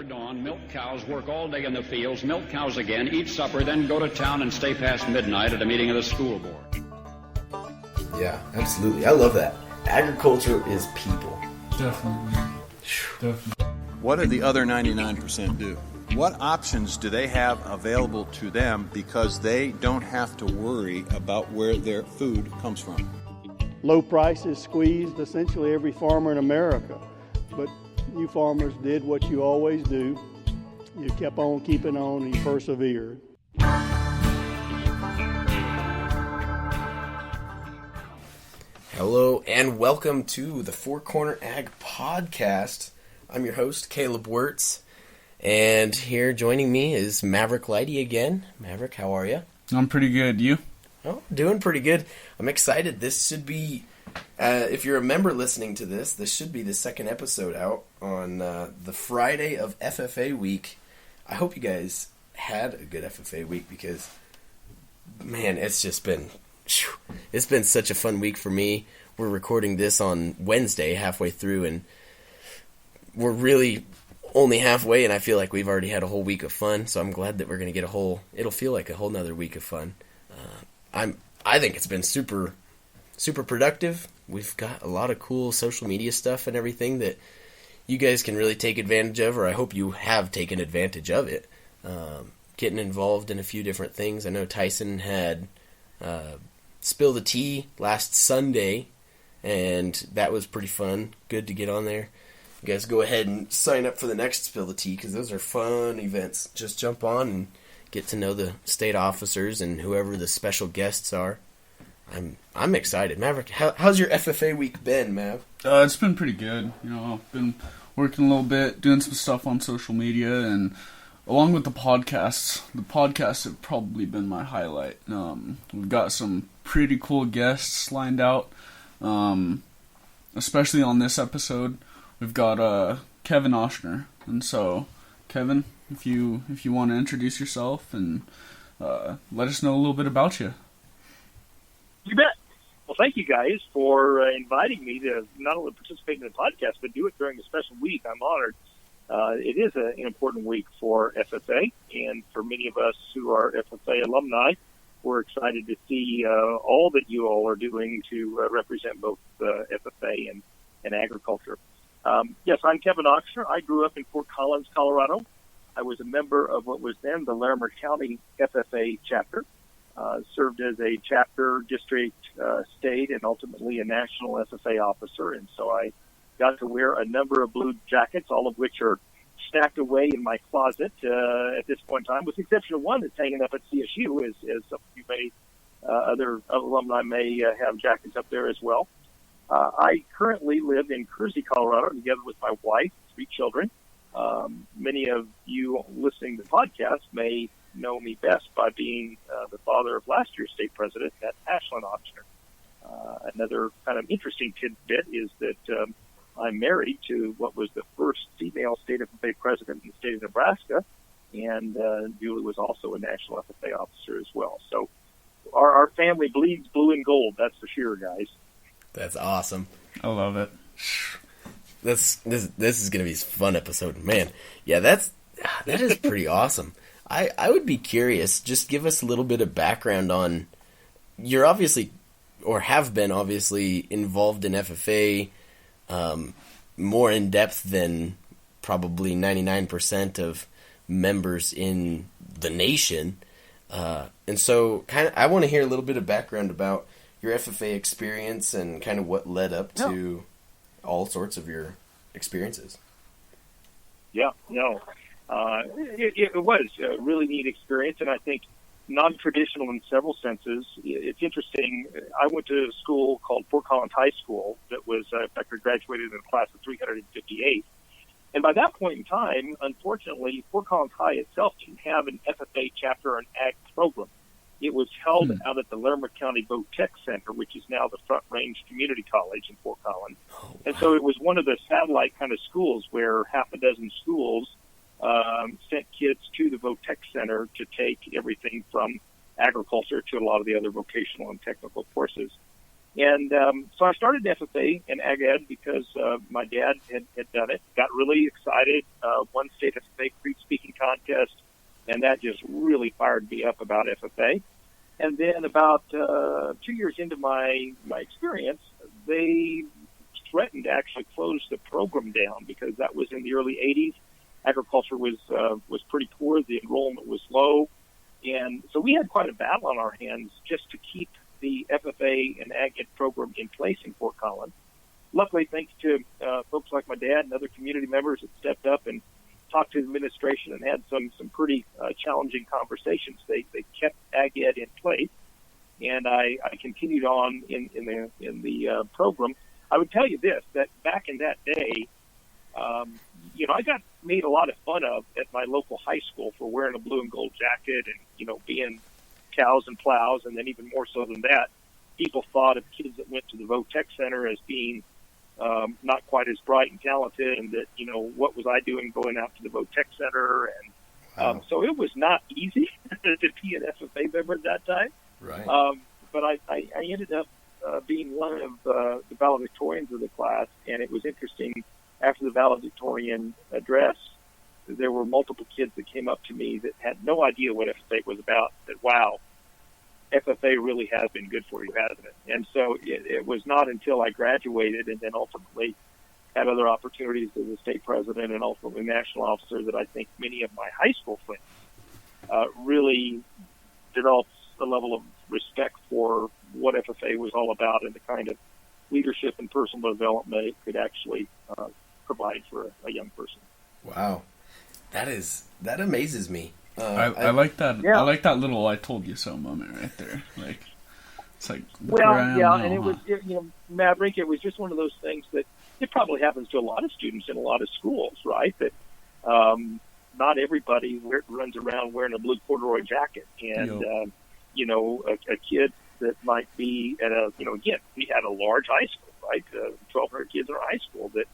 before dawn, milk cows, work all day in the fields, milk cows again, eat supper, then go to town and stay past midnight at a meeting of the school board. Yeah, absolutely. I love that. Agriculture is people. Definitely. What do the other 99% do? What options do they have available to them because they don't have to worry about where their food comes from? Low prices squeezed essentially every farmer in America. But you farmers did what you always do. You kept on keeping on and you persevered. Hello and welcome to the Four Corner Ag Podcast. I'm your host, Caleb Wirtz, and here joining me is Maverick Lighty again. Maverick, how are you? I'm pretty good. You? Oh, doing pretty good. I'm excited. This should be, if you're a member listening to this should be the second episode out on the Friday of FFA week. I hope you guys had a good FFA week because, man, it's been such a fun week for me. We're recording this on Wednesday, halfway through, and we're really only halfway, and I feel like we've already had a whole week of fun, so I'm glad that we're going to get it'll feel like a whole nother week of fun. I think it's been super, super productive. We've got a lot of cool social media stuff and everything that you guys can really take advantage of, or I hope you have taken advantage of it. Getting involved in a few different things. I know Tyson had Spill the Tea last Sunday, and that was pretty fun. Good to get on there. You guys go ahead and sign up for the next Spill the Tea because those are fun events. Just jump on and get to know the state officers and whoever the special guests are. I'm excited. Maverick, how's your FFA week been, Mav? It's been pretty good. I've been working a little bit, doing some stuff on social media, and along with the podcasts. The podcasts have probably been my highlight. We've got some pretty cool guests lined out, especially on this episode. We've got Kevin Ochsner, and so Kevin, if you want to introduce yourself and let us know a little bit about you. You bet. Well, thank you guys for inviting me to not only participate in the podcast, but do it during a special week. I'm honored. It is an important week for FFA, and for many of us who are FFA alumni, we're excited to see all that you all are doing to represent both FFA and agriculture. Yes, I'm Kevin Ochsner. I grew up in Fort Collins, Colorado. I was a member of what was then the Larimer County FFA chapter, served as a chapter, district, state, and ultimately a national FFA officer. And so I got to wear a number of blue jackets, all of which are stacked away in my closet at this point in time, with the exception of one that's hanging up at CSU, as some of you may, other alumni may have jackets up there as well. I currently live in Kersey, Colorado, together with my wife, 3 children. Many of you listening to the podcast may know me best by being the father of last year's state president, Ashlyn Ochsner. Another kind of interesting tidbit is that I'm married to what was the first female state FFA president in the state of Nebraska, and Julie was also a national FFA officer as well. So our family bleeds blue and gold, that's for sure, guys. That's awesome. I love it. This is going to be a fun episode. Man, yeah, that is pretty awesome. I would be curious, just give us a little bit of background on, you're obviously, or have been obviously, involved in FFA more in depth than probably 99% of members in the nation. And so I want to hear a little bit of background about your FFA experience and kind of what led up to all sorts of your experiences. Yeah, no. It was a really neat experience, and I think non-traditional in several senses. It's interesting. I went to a school called Fort Collins High School that was, in fact, I graduated in a class of 358. And by that point in time, unfortunately, Fort Collins High itself didn't have an FFA chapter or an ag program. It was held out at the Larimer County Boat Tech Center, which is now the Front Range Community College in Fort Collins. And so it was one of the satellite kind of schools where half a dozen schools sent kids to the Boat Tech Center to take everything from agriculture to a lot of the other vocational and technical courses. And so I started FFA and Ag Ed because my dad had done it, got really excited, won state FFA Creek speaking contest, and that just really fired me up about FFA. And then about 2 years into my experience, they threatened to actually close the program down because that was in the early 80s. Agriculture was pretty poor. The enrollment was low. And so we had quite a battle on our hands just to keep the FFA and Ag Ed program in place in Fort Collins. Luckily, thanks to folks like my dad and other community members that stepped up and talked to the administration and had some pretty challenging conversations, they kept Ag Ed in place, and I continued on in the program. I would tell you this, that back in that day, I got made a lot of fun of at my local high school for wearing a blue and gold jacket and, being cows and plows. And then even more so than that, people thought of kids that went to the Votech Center as being not quite as bright and talented, and that, what was I doing going out to the Votech Center? And so it was not easy to be an FFA member at that time. Right. But I ended up being one of the valedictorians of the class, and it was interesting. After the valedictorian address, there were multiple kids that came up to me that had no idea what FFA was about, that, wow, FFA really has been good for you, hasn't it? And so it was not until I graduated and then ultimately had other opportunities as a state president and ultimately national officer that I think many of my high school friends really developed a level of respect for what FFA was all about and the kind of leadership and personal development it could actually provide for a young person. Wow. That amazes me. I like that. Yeah. I like that little "I told you so" moment right there. Like, it's like, and it was, Maverick. It was just one of those things that it probably happens to a lot of students in a lot of schools, right? That not everybody runs around wearing a blue corduroy jacket, and a kid that might be at again, we had a large high school, right? 1,200 kids in our high school that,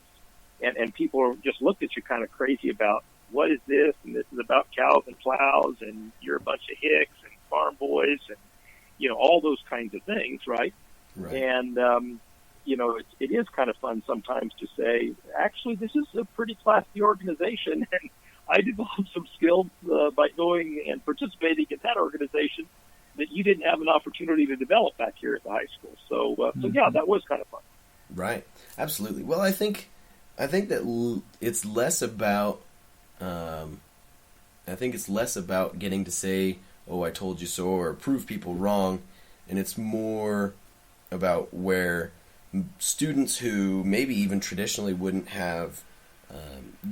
and people just looked at you kind of crazy about, what is this? And this is about cows and plows, and you're a bunch of hicks and farm boys, and all those kinds of things, right? Right. And it is kind of fun sometimes to say, actually, this is a pretty classy organization, and I developed some skills by going and participating in that organization that you didn't have an opportunity to develop back here at the high school. So yeah, that was kind of fun. Right. Absolutely. Well, I think that it's less about. I think it's less about getting to say, "Oh, I told you so," or prove people wrong, and it's more about where students who maybe even traditionally wouldn't have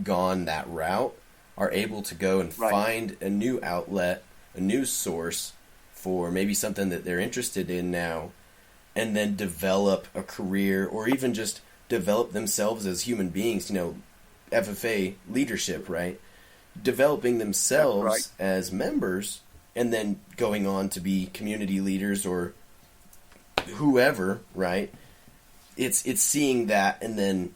gone that route are able to go and find a new outlet, a new source for maybe something that they're interested in now, and then develop a career or even just develop themselves as human beings, FFA leadership, right? Developing themselves as members and then going on to be community leaders or whoever, right? It's seeing that and then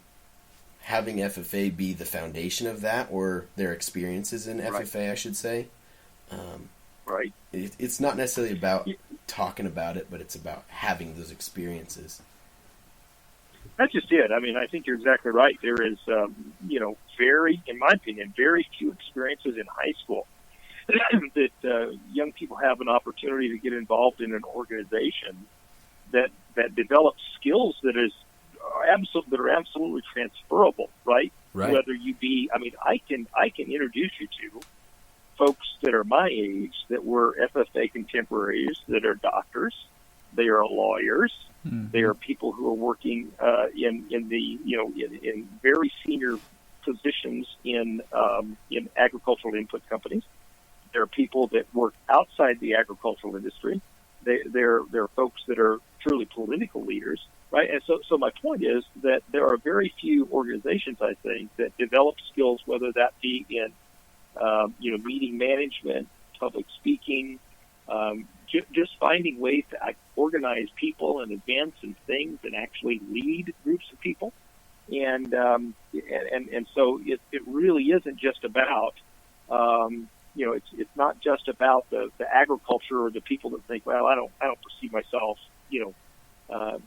having FFA be the foundation of that, or their experiences in FFA, I should say. Right. It's not necessarily about talking about it, but it's about having those experiences. That's just it. I mean, I think you're exactly right. There is, in my opinion, very few experiences in high school that young people have an opportunity to get involved in an organization that develops skills that are absolutely transferable, right? Right. Whether you be, I can introduce you to folks that are my age that were FFA contemporaries that are doctors, they are lawyers. Mm-hmm. They are people who are working in very senior positions in agricultural input companies. There are people that work outside the agricultural industry. There are folks that are truly political leaders, right? And so my point is that there are very few organizations, I think, that develop skills, whether that be in meeting management, public speaking, just finding ways to organize people and advance in things and actually lead groups of people. And so it really isn't just about, it's not just about the agriculture or the people that think, well, I don't perceive myself,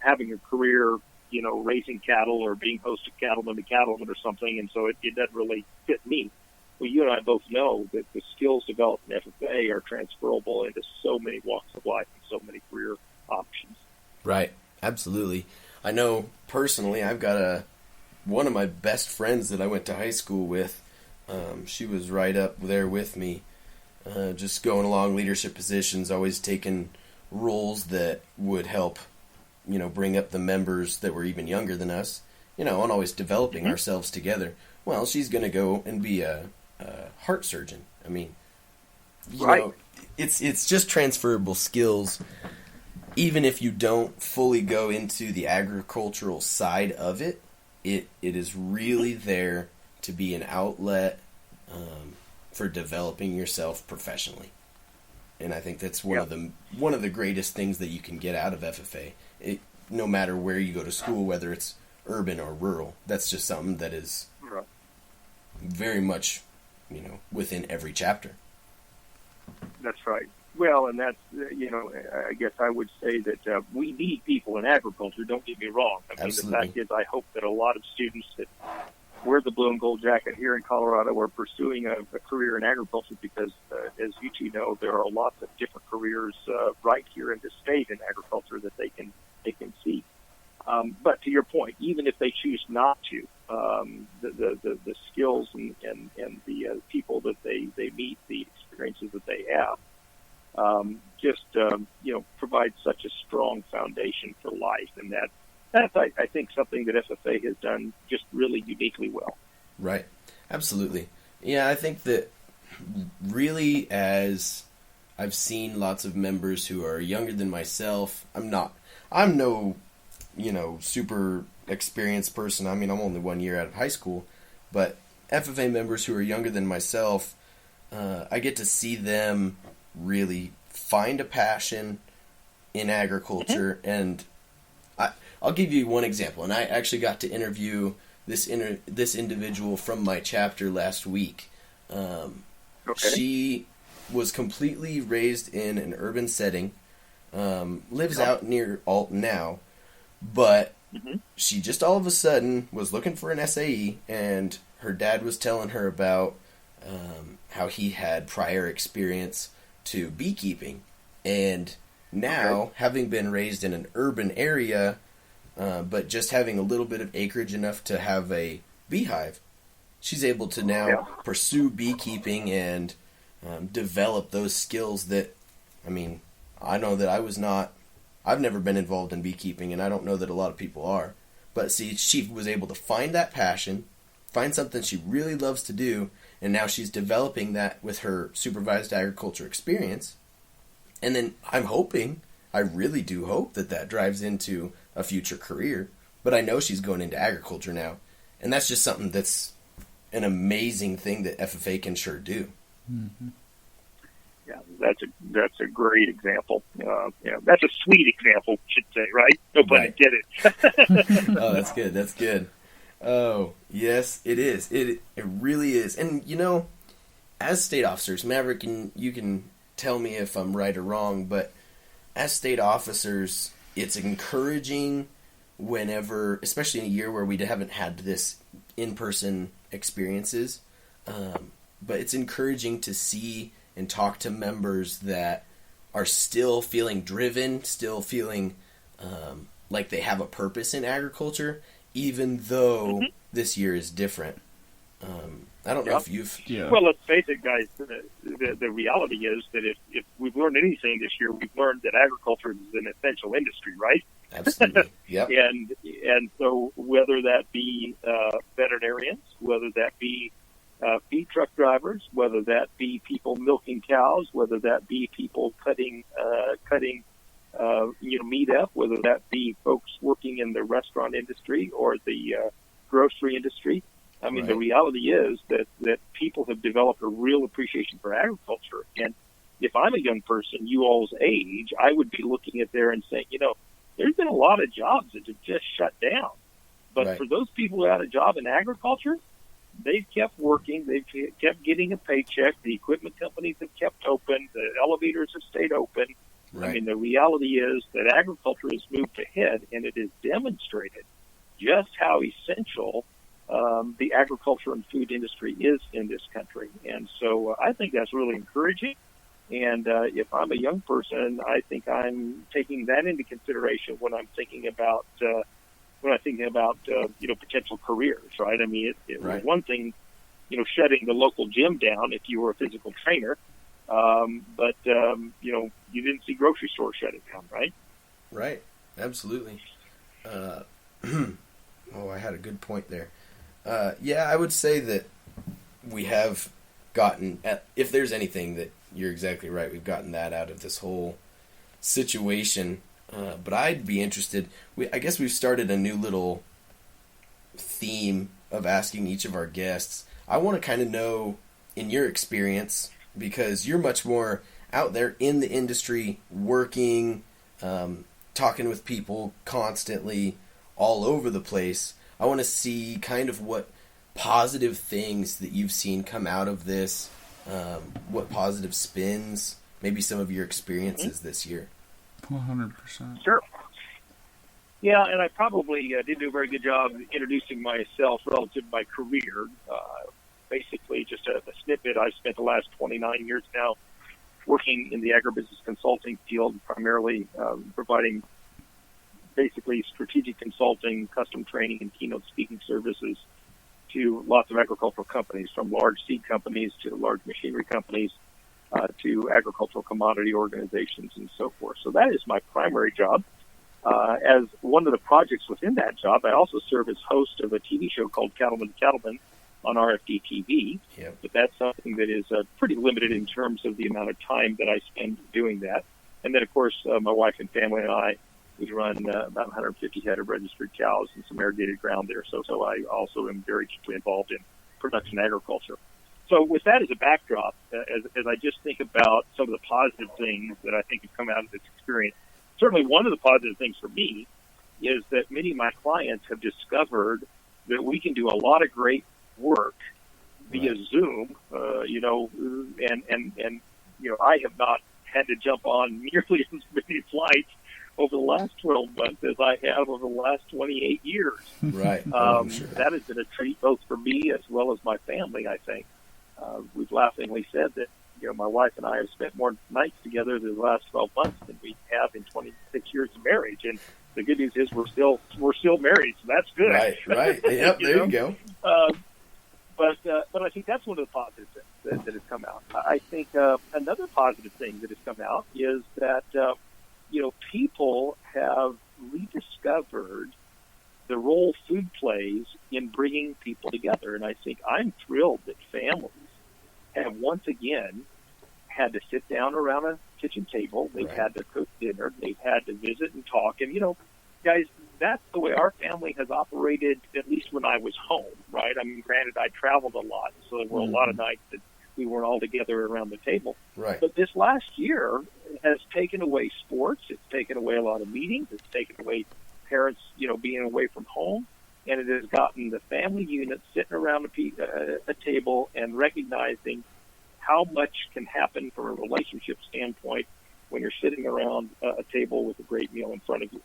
having a career, raising cattle or being host of Cattlemen to Cattlemen or something, and so it doesn't really fit me. Well, you and I both know that the skills developed in FFA are transferable into so many walks of life and so many career options. Right, absolutely. I know personally, I've got one of my best friends that I went to high school with. She was right up there with me, just going along leadership positions, always taking roles that would help, bring up the members that were even younger than us, and always developing ourselves together. Well, she's going to go and be a heart surgeon. I mean, you right. know, it's just transferable skills. Even if you don't fully go into the agricultural side of it, it is really there to be an outlet for developing yourself professionally. And I think that's one of the greatest things that you can get out of FFA. No matter where you go to school, whether it's urban or rural, that's just something that is very much, within every chapter. That's right. Well, and that's, I guess I would say that we need people in agriculture, don't get me wrong. I mean, Absolutely. The fact is I hope that a lot of students that wear the blue and gold jacket here in Colorado are pursuing a career in agriculture because, as you two know, there are lots of different careers right here in the state in agriculture that they can see. But to your point, even if they choose not to, the skills and the people that they meet, the experiences that they have, provide such a strong foundation for life, and that's I think something that FFA has done just really uniquely well. Right. Absolutely. Yeah, I think that really, as I've seen lots of members who are younger than myself, I'm no, super experienced person. I mean, I'm only 1 year out of high school, but FFA members who are younger than myself, I get to see them really find a passion in agriculture. And I'll give you one example. And I actually got to interview this individual from my chapter last week. She was completely raised in an urban setting, lives out near Alton now, but she just all of a sudden was looking for an SAE, and her dad was telling her about how he had prior experience to beekeeping. And now, having been raised in an urban area, but just having a little bit of acreage enough to have a beehive, she's able to now pursue beekeeping and develop those skills that, I mean, I know that I've never been involved in beekeeping, and I don't know that a lot of people are. But see, she was able to find that passion, find something she really loves to do, and now she's developing that with her supervised agriculture experience. And then I really do hope that drives into a future career. But I know she's going into agriculture now. And that's just something that's an amazing thing that FFA can sure do. Mm-hmm. Yeah, that's a great example. That's a sweet example, should say, right? No pun intended. Oh, that's good. That's good. Oh, yes, it is. It really is. And, as state officers, Maverick, you can tell me if I'm right or wrong, but as state officers, it's encouraging whenever, especially in a year where we haven't had this in-person experiences, but it's encouraging to see and talk to members that are still feeling driven, still feeling like they have a purpose in agriculture, even though this year is different. I don't know if you've... Yeah. Well, let's face it, guys. The reality is that if we've learned anything this year, we've learned that agriculture is an essential industry, right? Absolutely. Yep. And so whether that be veterinarians, whether that be feed truck drivers, whether that be people milking cows, whether that be people cutting meat up, whether that be folks working in the restaurant industry or the grocery industry. I mean, The reality is that people have developed a real appreciation for agriculture. And if I'm a young person, you all's age, I would be looking at there and saying, there's been a lot of jobs that have just shut down. But for those people who had a job in agriculture, they've kept working. They've kept getting a paycheck. The equipment companies have kept open. The elevators have stayed open. Right. I mean, the reality is that agriculture has moved ahead, and it has demonstrated just how essential the agriculture and food industry is in this country. And so I think that's really encouraging. And if I'm a young person, I think I'm taking that into consideration when I'm thinking about potential careers, right? I mean, it was Right. one thing, shutting the local gym down if you were a physical trainer, but you didn't see grocery stores shutting down, right? Right. Absolutely. I had a good point there. Yeah, I would say that we have gotten, if there's anything that you're exactly right, we've gotten that out of this whole situation. But I'd be interested, I guess we've started a new little theme of asking each of our guests. I want to kind of know, in your experience, because you're much more out there in the industry, working, talking with people constantly, all over the place. I want to see kind of what positive things that you've seen come out of this, what positive spins, maybe some of your experiences this year. 100%. Sure. Yeah, and I probably didn't do a very good job introducing myself relative to my career. Basically, just a snippet. I've spent the last 29 years now working in the agribusiness consulting field, primarily providing basically strategic consulting, custom training, and keynote speaking services to lots of agricultural companies, from large seed companies to large machinery companies, to agricultural commodity organizations and so forth. So that is my primary job. As one of the projects within that job, I also serve as host of a TV show called Cattlemen on RFD TV. Yep. But that's something that is pretty limited in terms of the amount of time that I spend doing that. And then, of course, my wife and family and I, we run about 150 head of registered cows and some irrigated ground there. So I also am very deeply involved in production agriculture. So with that as a backdrop, as I just think about some of the positive things that I think have come out of this experience, certainly one of the positive things for me is that many of my clients have discovered that we can do a lot of great work via Zoom, and I have not had to jump on nearly as many flights over the last 12 months as I have over the last 28 years. Right. Sure. That has been a treat both for me as well as my family, I think. We've laughingly said that, my wife and I have spent more nights together the last 12 months than we have in 26 years of marriage. And the good news is we're still married, so that's good. Right. Yep, there you go. But I think that's one of the positives that has come out. I think another positive thing that has come out is that, people have rediscovered the role food plays in bringing people together. And I think I'm thrilled that families have once again had to sit down around a kitchen table. They've had to cook dinner. They've had to visit and talk. And, guys, that's the way our family has operated, at least when I was home, right? I mean, granted, I traveled a lot, so there were a lot of nights that we weren't all together around the table. Right. But this last year has taken away sports. It's taken away a lot of meetings. It's taken away parents, being away from home. And it has gotten the family unit sitting around a table and recognizing how much can happen from a relationship standpoint when you're sitting around a table with a great meal in front of you.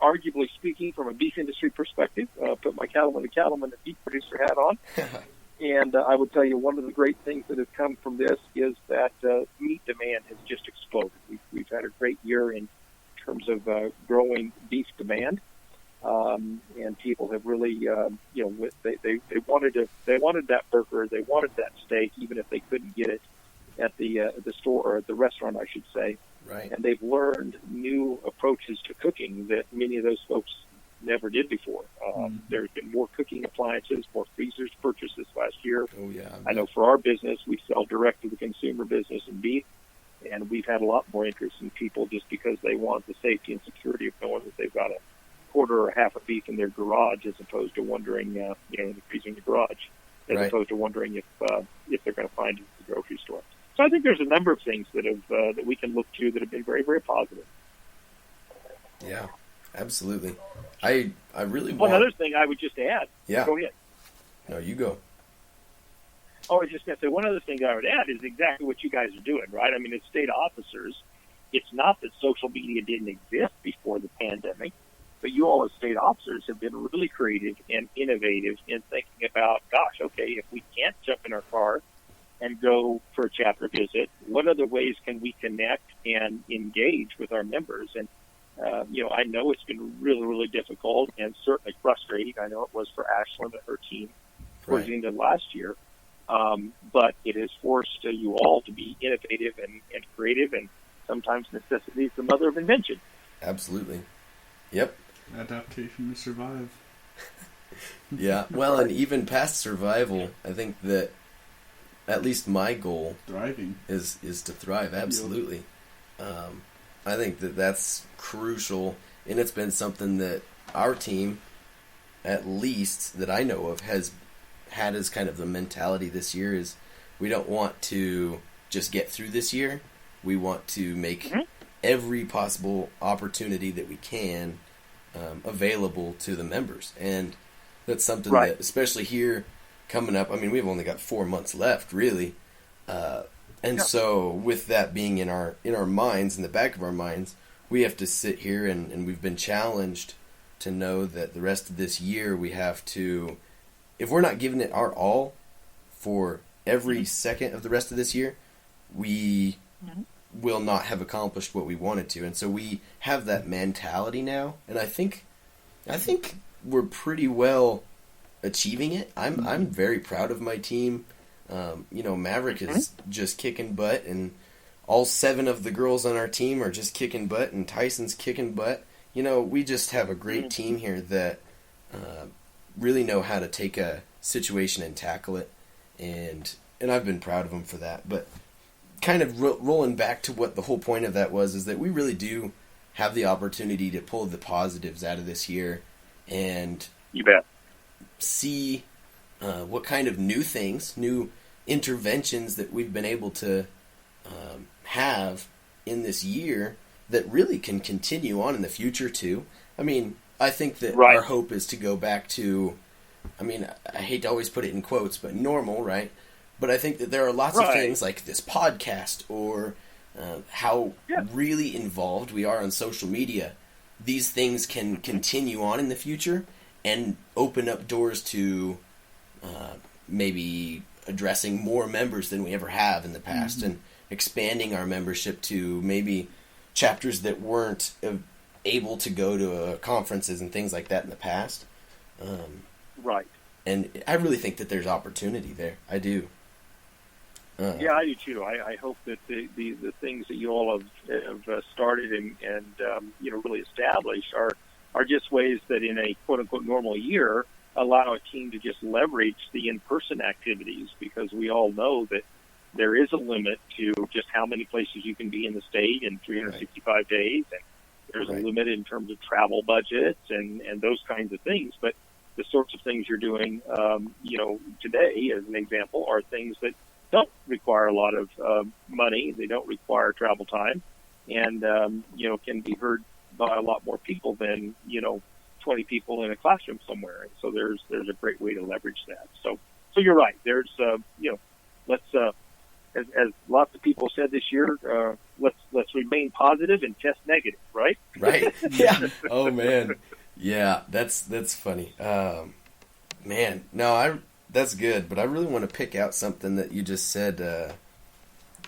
Arguably speaking, from a beef industry perspective, put my Cattlemen and beef producer hat on. And I would tell you one of the great things that has come from this is that meat demand has just exploded. We've had a great year in terms of growing beef demand, and people have really, they wanted that burger, they wanted that steak, even if they couldn't get it at the store or at the restaurant, I should say. Right. And they've learned new approaches to cooking that many of those folks never did before. There's been more cooking appliances, more freezers purchased this last year. Oh, yeah. I know for our business, we sell direct to the consumer business in beef, and we've had a lot more interest in people just because they want the safety and security of knowing that they've got a quarter or half a beef in their garage, as opposed to wondering, in the freezer in the garage, as opposed to wondering if they're going to find it at the grocery store. So I think there's a number of things that we can look to that have been very, very positive. Yeah, absolutely. I really want... One other thing I would just add. Yeah. Go ahead. No, you go. Oh, I was just going to say, one other thing I would add is exactly what you guys are doing, right? I mean, as state officers, it's not that social media didn't exist before the pandemic, but you all as state officers have been really creative and innovative in thinking about, gosh, okay, if we can't jump in our car and go for a chapter visit, what other ways can we connect and engage with our members? And, I know it's been really, really difficult and certainly frustrating. I know it was for Ashlyn and her team towards the end of last year. But it has forced you all to be innovative and creative, and sometimes necessity is the mother of invention. Absolutely. Yep. Adaptation to survive. Yeah. Well, and even past survival, I think that at least my goal Thriving is to thrive. Absolutely. I think that that's crucial, and it's been something that our team, at least that I know of, has had as kind of the mentality this year is we don't want to just get through this year. We want to make every possible opportunity that we can available to the members. And that's something that, especially here coming up, I mean, we've only got 4 months left, really. So with that being in our minds, in the back of our minds, we have to sit here and we've been challenged to know that the rest of this year we have to, if we're not giving it our all for every second of the rest of this year, we will not have accomplished what we wanted to. And so we have that mentality now, and I think we're pretty well achieving it. I'm very proud of my team. Maverick is just kicking butt, and all 7 of the girls on our team are just kicking butt, and Tyson's kicking butt. We just have a great team here that really know how to take a situation and tackle it, and I've been proud of them for that. But kind of rolling back to what the whole point of that was, is that we really do have the opportunity to pull the positives out of this year, and you bet, see what kind of new things, new interventions that we've been able to have in this year that really can continue on in the future too. I mean, I think that our hope is to go back to, I mean, I hate to always put it in quotes, but normal, right? But I think that there are lots of things like this podcast or how really involved we are on social media. These things can continue on in the future and open up doors to maybe addressing more members than we ever have in the past, and expanding our membership to maybe chapters that weren't able to go to conferences and things like that in the past. And I really think that there's opportunity there. I do. Yeah, I do too. I hope that the things that you all have started and really established are just ways that in a quote unquote normal year allow a team to just leverage the in-person activities, because we all know that there is a limit to just how many places you can be in the state in 365 days, and there's a limit in terms of travel budgets and those kinds of things. But the sorts of things you're doing, today, as an example, are things that don't require a lot of money. They don't require travel time, and can be heard by a lot more people than 20 people in a classroom somewhere. And so there's a great way to leverage that. So you're right. There's let's as lots of people said this year, let's remain positive and test negative. Right. Right. Yeah. Oh man. Yeah. That's funny. Man. No, that's good, but I really want to pick out something that you just said,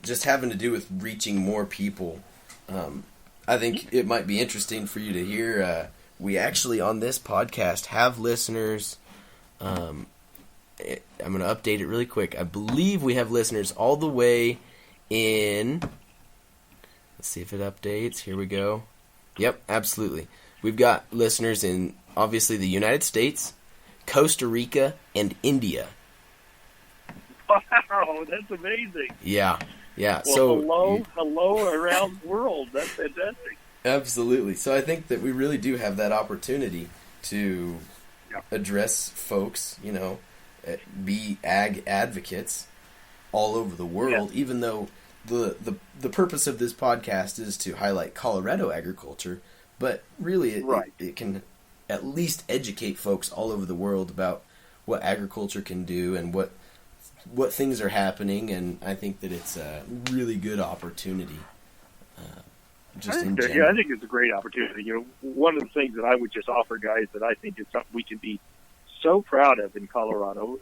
just having to do with reaching more people. I think it might be interesting for you to hear. We actually, on this podcast, have listeners. I'm going to update it really quick. I believe we have listeners all the way in... Let's see if it updates. Here we go. Yep, absolutely. We've got listeners in, obviously, the United States, Costa Rica, and India. Wow, that's amazing. Yeah. Well, so hello around the world. That's fantastic. Absolutely. So I think that we really do have that opportunity to address folks, be ag advocates all over the world, even though the purpose of this podcast is to highlight Colorado agriculture, but really it can at least educate folks all over the world about what agriculture can do and what things are happening, and I think that it's a really good opportunity. just in general. Yeah, I think it's a great opportunity. One of the things that I would just offer guys that I think is something we can be so proud of in Colorado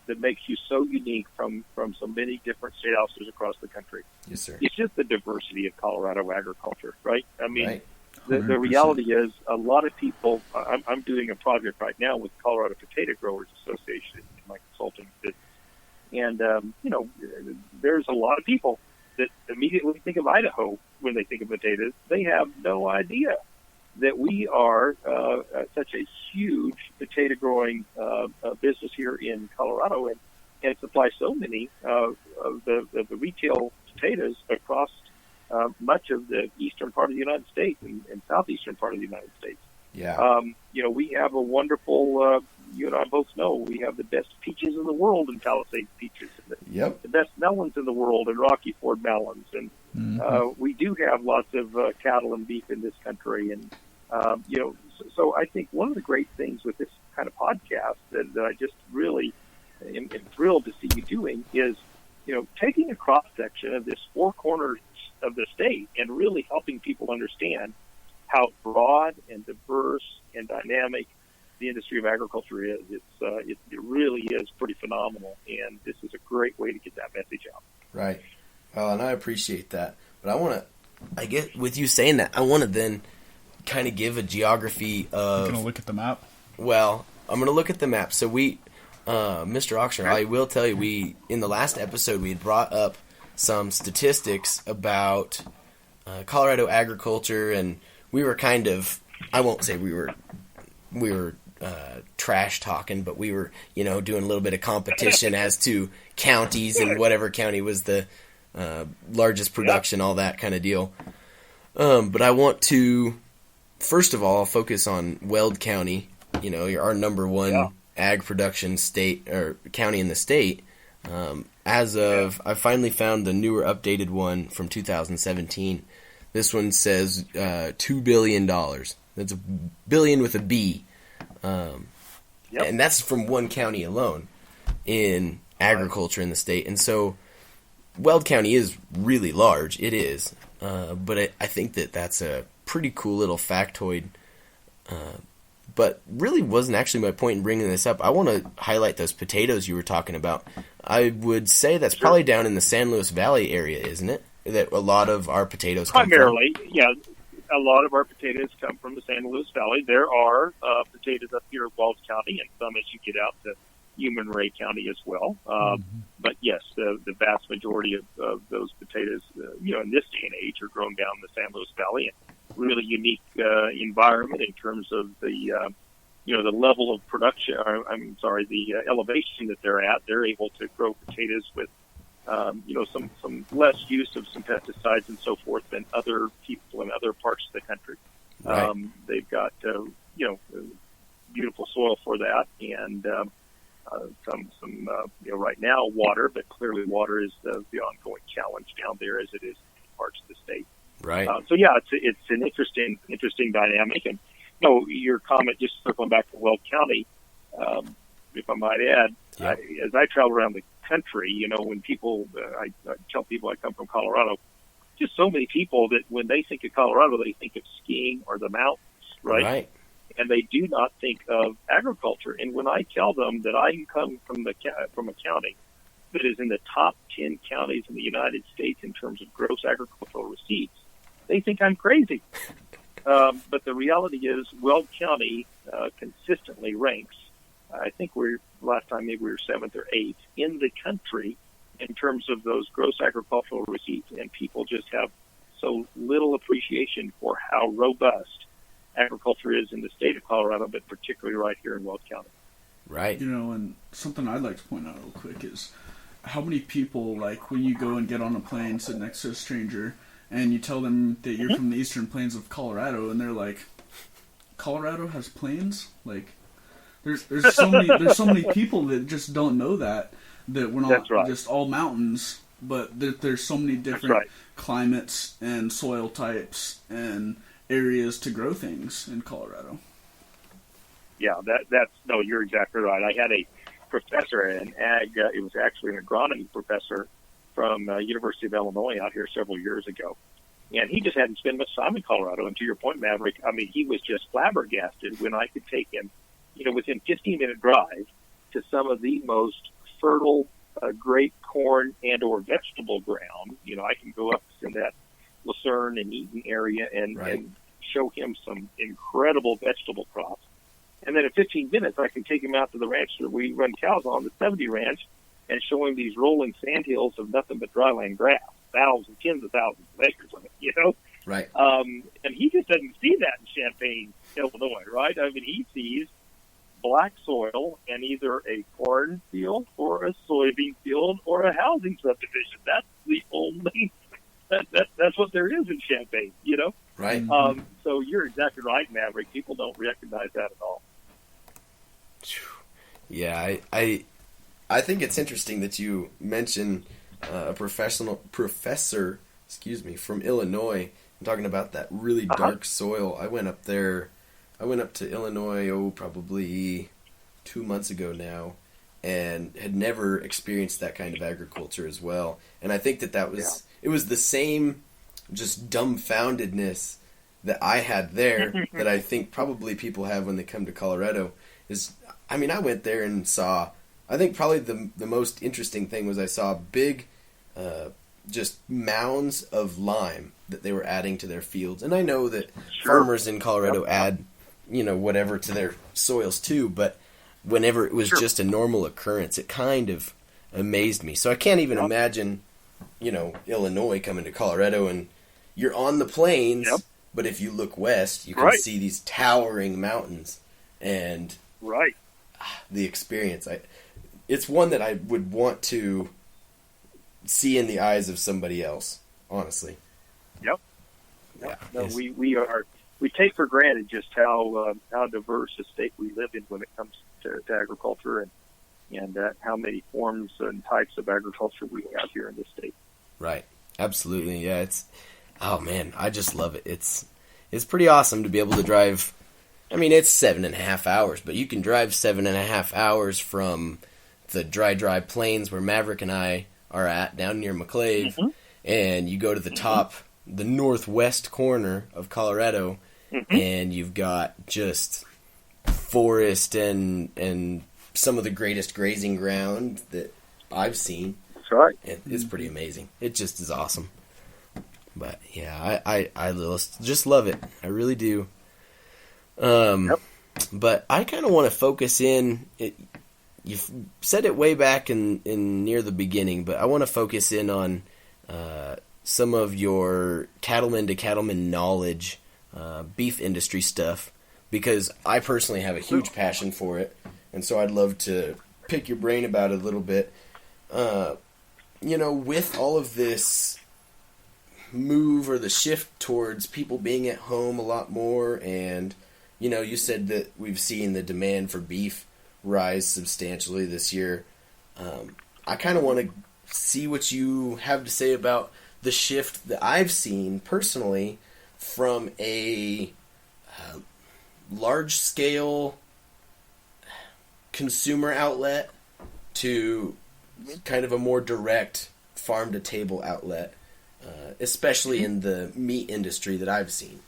that makes you so unique from so many different state officers across the country. Yes, sir. It's just the diversity of Colorado agriculture, right? I mean, Right. the reality is a lot of people, I'm doing a project right now with Colorado Potato Growers Association in my consulting business. And, there's a lot of people that immediately think of Idaho when they think of potatoes. They have no idea that we are such a huge potato growing business here in Colorado and supply so many of the retail potatoes across much of the eastern part of the United States and southeastern part of the United States. Yeah. We have a wonderful, you and I both know, we have the best peaches in the world in Palisades peaches, and the best melons in the world in Rocky Ford melons, and we do have lots of cattle and beef in this country, and so I think one of the great things with this kind of podcast that I just really am thrilled to see you doing is, taking a cross section of this four corners of the state and really helping people understand how broad and diverse and dynamic the industry of agriculture is. It really is pretty phenomenal, and this is a great way to get that message out. Right. Well, and I appreciate that. But I get with you saying that, I want to then kind of give a geography of... You're going to look at the map? Well, I'm going to look at the map. So we, Mr. Ochsner, I will tell you, in the last episode, we had brought up some statistics about Colorado agriculture, and we were kind of, I won't say we were trash talking, but we were, doing a little bit of competition as to counties and whatever county was the largest production, all that kind of deal. But I want to, first of all, focus on Weld County, our number one ag production state or county in the state. I finally found the newer updated one from 2017. This one says $2 billion. That's a billion with a B. And that's from one county alone in agriculture in the state. And so Weld County is really large. It is. But I think that's a pretty cool little factoid. But really wasn't actually my point in bringing this up. I want to highlight those potatoes you were talking about. I would say that's probably down in the San Luis Valley area, isn't it? That a lot of our potatoes come from. Primarily, yeah. A lot of our potatoes come from the San Luis Valley. There are potatoes up here in Weld County, and some as you get out to Human Ray County as well. But yes, the vast majority of those potatoes, in this day and age, are grown down in the San Luis Valley. And really unique environment in terms of the level of production. The elevation that they're at. They're able to grow potatoes with some less use of some pesticides and so forth than other people in other parts of the country. Right. They've got beautiful soil for that, and some right now water, but clearly water is the ongoing challenge down there as it is in parts of the state. Right. It's an interesting dynamic, and your comment, just circling back to Weld County, if I might add, as I travel around the country, when people, I tell people I come from Colorado, just so many people that when they think of Colorado, they think of skiing or the mountains, right? And they do not think of agriculture. And when I tell them that I come from a county that is in the top 10 counties in the United States in terms of gross agricultural receipts, they think I'm crazy. But the reality is Weld County consistently ranks. I think last time maybe we were 7th or 8th in the country in terms of those gross agricultural receipts, and people just have so little appreciation for how robust agriculture is in the state of Colorado, but particularly right here in Weld County. Right. And something I'd like to point out real quick is how many people, like, when you go and get on a plane, sit next to a stranger, and you tell them that you're from the eastern plains of Colorado, and they're like, Colorado has plains? Like, there's so many people that just don't know that we're not just all mountains, but that there's so many different climates and soil types and areas to grow things in Colorado. Yeah, you're exactly right. I had a professor in ag. It was actually an agronomy professor from University of Illinois out here several years ago, And he just hadn't spent much time in Colorado. And to your point, Maverick, I mean, he was just flabbergasted when I could take him, within 15-minute drive to some of the most fertile grape, corn, and or vegetable ground. I can go up in that Lucerne and Eaton area and show him some incredible vegetable crops. And then in 15 minutes, I can take him out to the ranch that we run cows on, the 70 Ranch, and show him these rolling sandhills of nothing but dryland grass, thousands, tens of thousands of acres of it, Right. And he just doesn't see that in Champaign, Illinois, right? I mean, he sees black soil and either a corn field or a soybean field or a housing subdivision. That's the only, that's what there is in Champaign, Right. So you're exactly right, Maverick. People don't recognize that at all. Yeah, I think it's interesting that you mention a professor, from Illinois, talking about that really dark soil. I went up to Illinois, probably 2 months ago now, and had never experienced that kind of agriculture as well. And I think that was, it was the same just dumbfoundedness that I had there that I think probably people have when they come to Colorado. I went there and saw, I think probably the most interesting thing was I saw big just mounds of lime that they were adding to their fields. And I know that farmers in Colorado add, whatever to their soils too, but whenever it was just a normal occurrence, it kind of amazed me. So I can't even imagine, Illinois coming to Colorado, and you're on the plains, but if you look west, you can see these towering mountains, and the experience, it's one that I would want to see in the eyes of somebody else, honestly. We take for granted just how diverse a state we live in when it comes to agriculture, and how many forms and types of agriculture we have here in this state. Right. Absolutely. Yeah. I just love it. It's pretty awesome to be able to drive. I mean, it's 7.5 hours, but you can drive 7.5 hours from the dry plains where Maverick and I are at, down near McClave, and you go to the top, the northwest corner of Colorado, and you've got just forest and some of the greatest grazing ground that I've seen. That's right. It's pretty amazing. It just is awesome. But yeah, I just love it. I really do. But I kind of want to focus in. You've said it way back in near the beginning, but I want to focus in on some of your cattleman to cattleman knowledge, beef industry stuff, because I personally have a huge passion for it, and so I'd love to pick your brain about it a little bit. With all of this move or the shift towards people being at home a lot more, and you said that we've seen the demand for beef rise substantially this year. I kind of want to see what you have to say about the shift that I've seen personally from a large-scale consumer outlet to kind of a more direct farm-to-table outlet, especially in the meat industry that I've seen.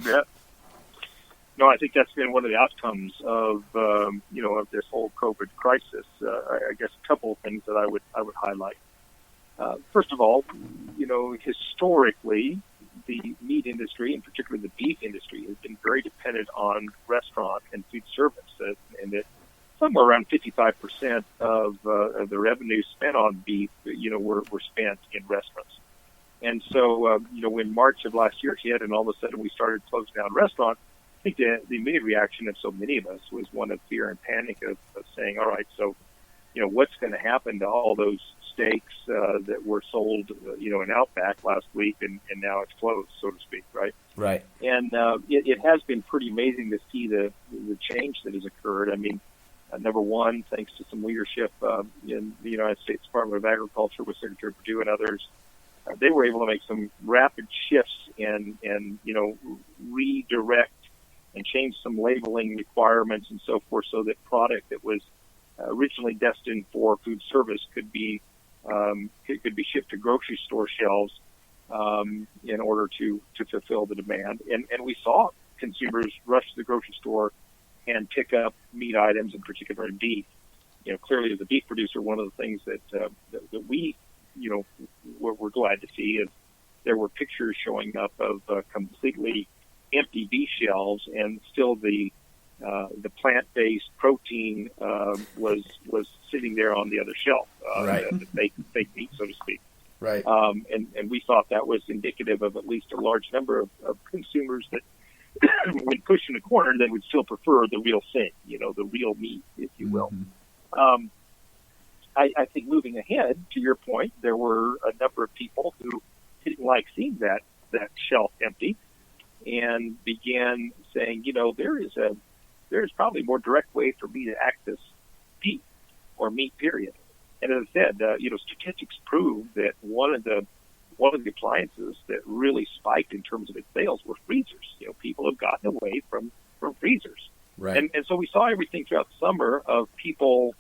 Yeah. No, I think that's been one of the outcomes of of this whole COVID crisis. I guess a couple of things that I would highlight. First of all, historically, the meat industry, and particularly the beef industry, has been very dependent on restaurant and food service, and that somewhere around 55% of the revenue spent on beef, were spent in restaurants. And so, when March of last year hit, and all of a sudden we started closing down restaurants, I think the immediate reaction of so many of us was one of fear and panic of saying, all right, so, what's going to happen to all those steaks that were sold, in Outback last week, and now it's closed, so to speak, right? Right. And it has been pretty amazing to see the change that has occurred. I mean, number one, thanks to some leadership in the United States Department of Agriculture with Secretary Perdue and others, they were able to make some rapid shifts and redirect and change some labeling requirements and so forth, so that product that was originally destined for food service could be shipped to grocery store shelves in order to fulfill the demand. And we saw consumers rush to the grocery store and pick up meat items, in particular beef. Clearly as a beef producer, one of the things that we, we're glad to see is there were pictures showing up of completely empty beef shelves, and still the plant-based protein was sitting there on the other shelf, Right. the fake meat, so to speak. Right. And we thought that was indicative of at least a large number of consumers that, when pushed in a corner, they would still prefer the real thing, the real meat, if you will. Mm-hmm. I think moving ahead, to your point, there were a number of people who didn't like seeing that shelf empty, and began saying, there's probably a more direct way for me to access beef or meat, period. And as I said, statistics prove that one of the appliances that really spiked in terms of its sales were freezers. People have gotten away from freezers. Right. And so we saw everything throughout the summer of people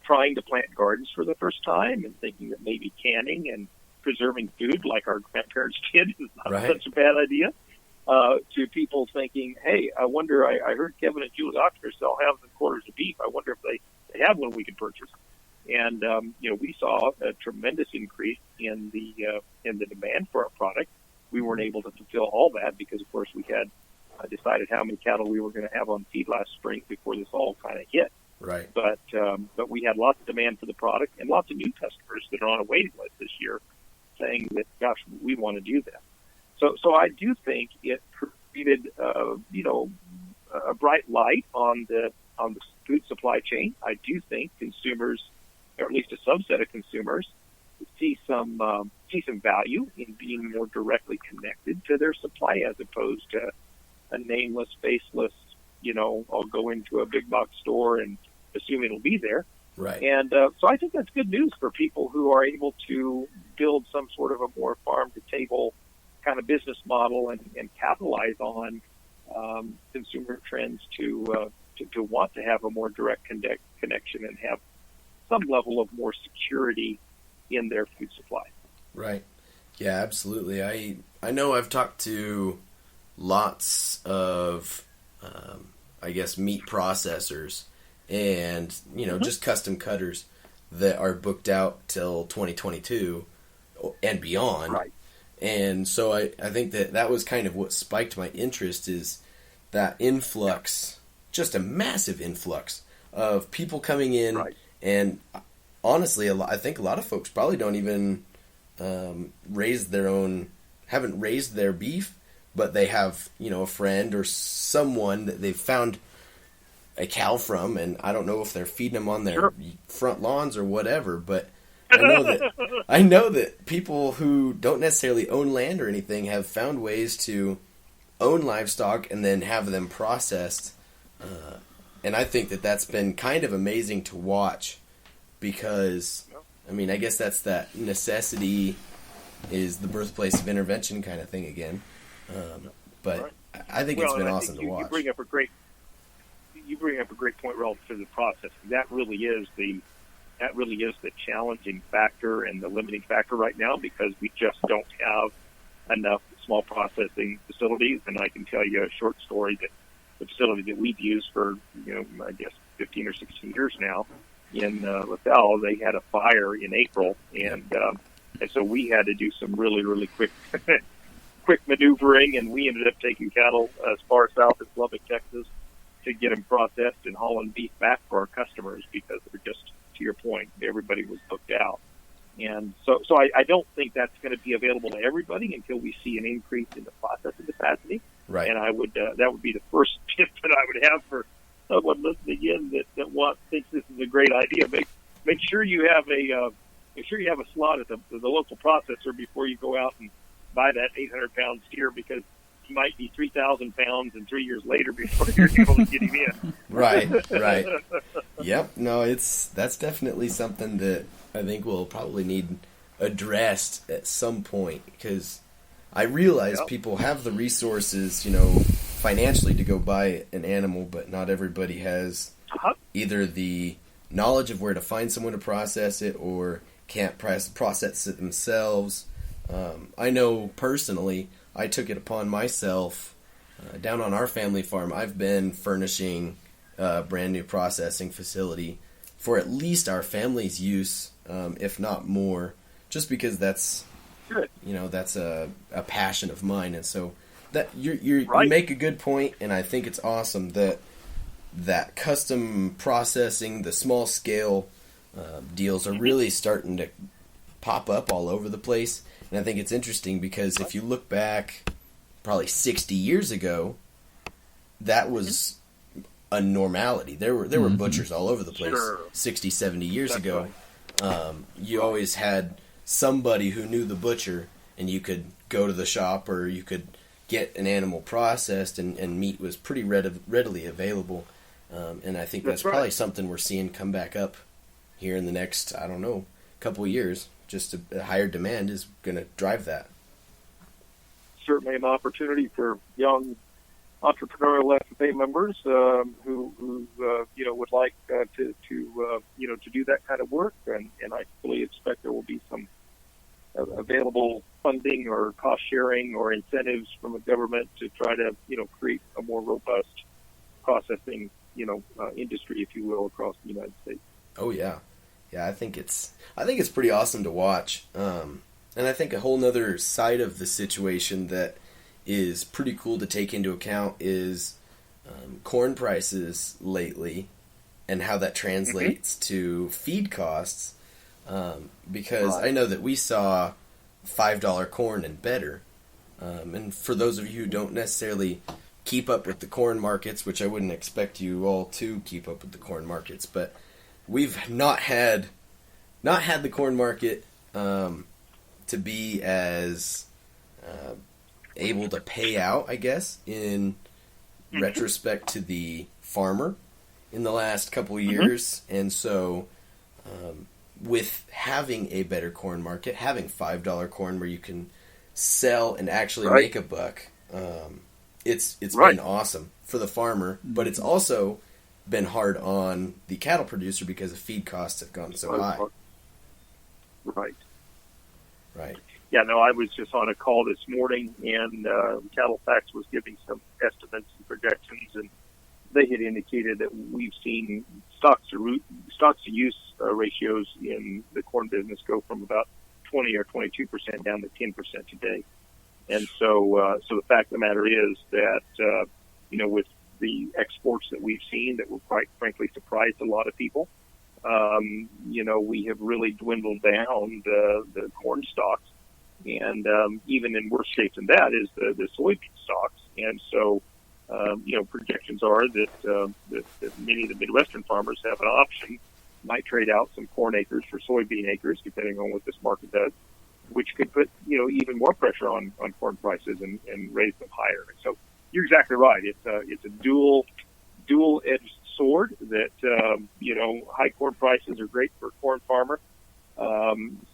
trying to plant gardens for the first time and thinking that maybe canning and preserving food like our grandparents did is not Right. such a bad idea, to people thinking, hey, I wonder, I heard Kevin and Julie Ochsner sell halves and quarters of beef. I wonder if they have one we could purchase. And, we saw a tremendous increase in the demand for our product. We weren't able to fulfill all that because, of course, we had decided how many cattle we were going to have on feed last spring before this all kind of hit. Right. But we had lots of demand for the product and lots of new customers that are on a waiting list this year saying that, gosh, we want to do that. So I do think it created, a bright light on the food supply chain. I do think consumers, or at least a subset of consumers, see some value in being more directly connected to their supply as opposed to a nameless, faceless, I'll go into a big box store and assume it'll be there. Right. And so I think that's good news for people who are able to build some sort of a more farm-to-table kind of business model and capitalize on consumer trends to want to have a more direct connection and have some level of more security in their food supply. Right. Yeah, absolutely. I know I've talked to lots of, meat processors and, Mm-hmm. just custom cutters that are booked out till 2022 and beyond. Right. And so I think that was kind of what spiked my interest, is that influx, just a massive influx of people coming in. Right. And honestly, I think a lot of folks probably don't even haven't raised their beef, but they have, a friend or someone that they've found a cow from, and I don't know if they're feeding them on their front lawns or whatever, but I know that people who don't necessarily own land or anything have found ways to own livestock and then have them processed. And I think that's been kind of amazing to watch because, I guess that's that necessity is the birthplace of intervention kind of thing again. But I think it's been awesome to watch. You bring up a great point relative to the process. That really is the challenging factor and the limiting factor right now, because we just don't have enough small processing facilities. And I can tell you a short story that the facility that we've used for, 15 or 16 years now in LaSalle, they had a fire in April, and so we had to do some really, really quick maneuvering, and we ended up taking cattle as far south as Lubbock, Texas, to get them processed and hauling beef back for our customers because they're just, to your point, everybody was booked out. And so I don't think that's going to be available to everybody until we see an increase in the processing capacity. Right. And I would that would be the first tip that I would have for someone listening in that thinks this is a great idea. Make sure you have a slot at the local processor before you go out and buy that 800-pound steer, because he might be 3,000 pounds and 3 years later before you're able to get him in. Right. Yep. No, that's definitely something that I think we'll probably need addressed at some point, because I realize people have the resources, financially to go buy an animal, but not everybody has either the knowledge of where to find someone to process it or can't process it themselves. I know personally, I took it upon myself, down on our family farm, I've been furnishing a brand new processing facility for at least our family's use, if not more, just because that's, Good. that's a passion of mine. And so that you Right. make a good point, and I think it's awesome that custom processing, the small scale deals are really starting to pop up all over the place. And I think it's interesting because if you look back probably 60 years ago, that was a normality. There were butchers all over the place. Sure. 60, 70 years That's ago. right. You always had somebody who knew the butcher, and you could go to the shop or you could get an animal processed, and meat was pretty readily available. And I think that's That's right. probably something we're seeing come back up here in the next, I don't know, couple of years. Just a higher demand is going to drive that. Certainly an opportunity for young entrepreneurial FFA members who would like to do that kind of work, and I fully expect there will be some available funding or cost sharing or incentives from the government to try to create a more robust processing industry, if you will, across the United States. Oh yeah, I think it's pretty awesome to watch. And I think a whole nother side of the situation that is pretty cool to take into account is corn prices lately and how that translates to feed costs. Because I know that we saw $5 corn and better. And for those of you who don't necessarily keep up with the corn markets, which I wouldn't expect you all to keep up with the corn markets, but we've not had the corn market to be as able to pay out, I guess, in retrospect to the farmer in the last couple of years. And so with having a better corn market, having $5 corn where you can sell and actually make a buck, it's been awesome for the farmer, but it's also been hard on the cattle producer because the feed costs have gone so high. Right. Yeah, no, I was just on a call this morning, and CattleFax was giving some estimates and projections, and they had indicated that we've seen stocks to use ratios in the corn business go from about 20 or 22% down to 10% today. And so the fact of the matter is that with the exports that we've seen that were quite frankly surprised a lot of people, we have really dwindled down the corn stocks, and even in worse shape than that is the soybean stocks. And so projections are that many of the Midwestern farmers have an option, might trade out some corn acres for soybean acres, depending on what this market does, which could put even more pressure on corn prices and raise them higher. And so you're exactly right. It's a dual-edged sword that high corn prices are great for a corn farmer.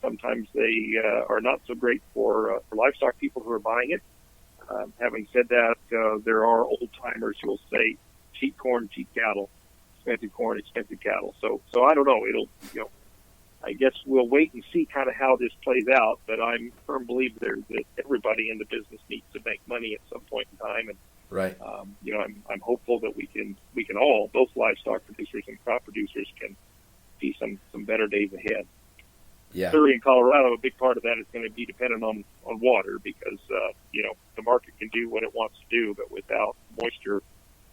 Sometimes they are not so great for livestock people who are buying it. Having said that, there are old timers who will say cheap corn, cheap cattle, expensive corn, expensive cattle. So I don't know. I guess we'll wait and see kind of how this plays out. But I'm a firm believer that everybody in the business needs to make money at some point in time. And right. I'm hopeful that we can all, both livestock producers and crop producers, can see some better days ahead. Yeah. Clearly in Colorado, a big part of that is going to be dependent on water because, the market can do what it wants to do, but without moisture,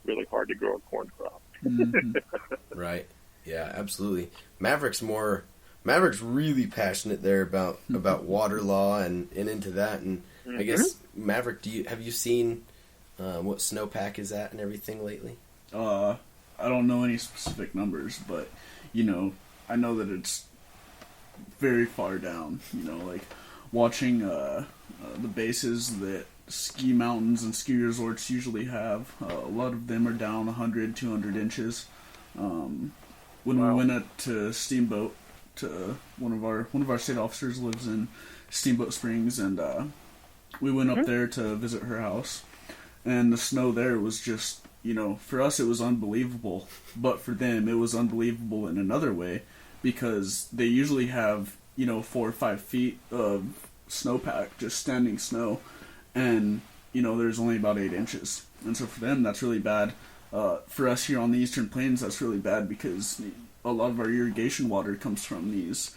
really hard to grow a corn crop. Right. Yeah, absolutely. Maverick's really passionate there about water law and into that. And I guess, Maverick, have you seen what snowpack is at and everything lately? I don't know any specific numbers, but, I know that it's very far down, like watching the bases that ski mountains and ski resorts usually have. A lot of them are down 100, 200 inches. When we went up to Steamboat, to one of our state officers lives in Steamboat Springs, and we went up there to visit her house, and the snow there was just, for us it was unbelievable, but for them it was unbelievable in another way, because they usually have 4 or 5 feet of snowpack, just standing snow, and there's only about 8 inches, and so for them that's really bad. For us here on the Eastern Plains, that's really bad because a lot of our irrigation water comes from these